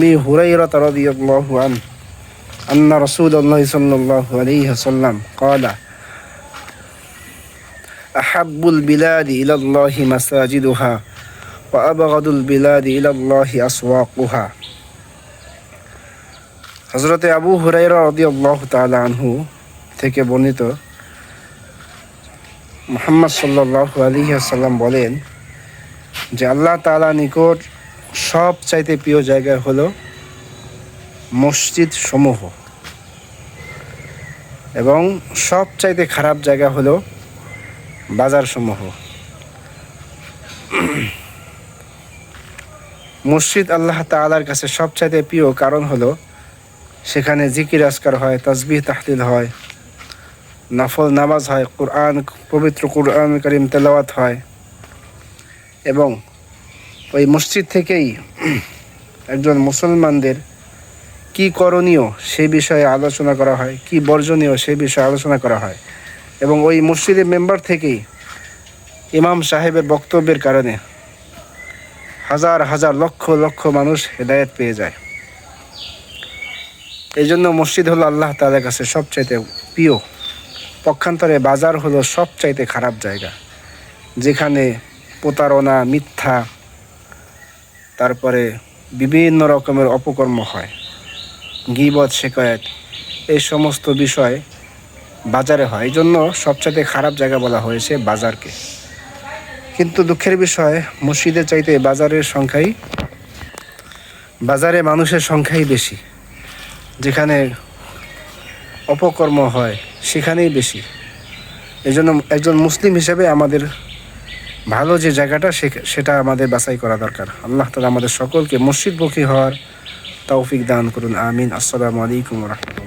أبي هريرة رضي الله عنه أن رسول الله صلى الله عليه وسلم قال أحب البلاد إلى الله مساجدها وأبغض البلاد إلى الله أسواقها। হযরতে আবু হুরায়রা রাদিয়াল্লাহু তাআলা আনহু থেকে বর্ণিত, মুহাম্মদ সাল্লাল্লাহু আলাইহি ওয়াসাল্লাম বলেন যে আল্লাহ তাআলা নিকট সব চাইতে প্রিয় জায়গা হলো মসজিদ সমূহ এবং সব চাইতে খারাপ জায়গা হলো বাজার সমূহ। মসজিদ আল্লাহ তাআলার কাছে সব চাইতে প্রিয় কারণ হলো সেখানে জিকির আজকার হয়, তাসবিহ তাহলিল হয়, নফল নামাজ হয়, পবিত্র কুরআন কারীম তেলাওয়াত হয় এবং ওই মসজিদ থেকেই একজন মুসলমানদের কি করণীয় সেই বিষয়ে আলোচনা করা হয়, কি বর্জনীয় সেই বিষয়ে আলোচনা করা হয় এবং ওই মসজিদের মেম্বার থেকেই ইমাম সাহেবের বক্তব্যের কারণে হাজার হাজার লক্ষ লক্ষ মানুষ হেদায়েত পেয়ে যায়। এই জন্য মসজিদ হলো আল্লাহ তাআলার কাছে সবচাইতে প্রিয়। পক্ষান্তরে বাজার হলো সবচাইতে খারাপ জায়গা, যেখানে প্রতারণা, মিথ্যা, তারপরে বিভিন্ন রকমের অপকর্ম হয়, গীবত, শিকায়াত, এই সমস্ত বিষয় বাজারে হয়। এই জন্য সবচাইতে খারাপ জায়গা বলা হয়েছে বাজারকে। কিন্তু দুঃখের বিষয়, মসজিদের চাইতে বাজারে মানুষের সংখ্যাই বেশি। যেখানে অপকর্ম হয় সেখানেই বেশি। এই জন্য একজন মুসলিম হিসেবে আমাদের ভালো যে জায়গাটা সেটা আমাদের বাছাই করা দরকার। আল্লাহ তাআলা আমাদের সকলকে মসজিদমুখী হওয়ার তৌফিক দান করুন। আমিন। আসসালামু আলাইকুম ওয়া রাহমাতুল্লাহ।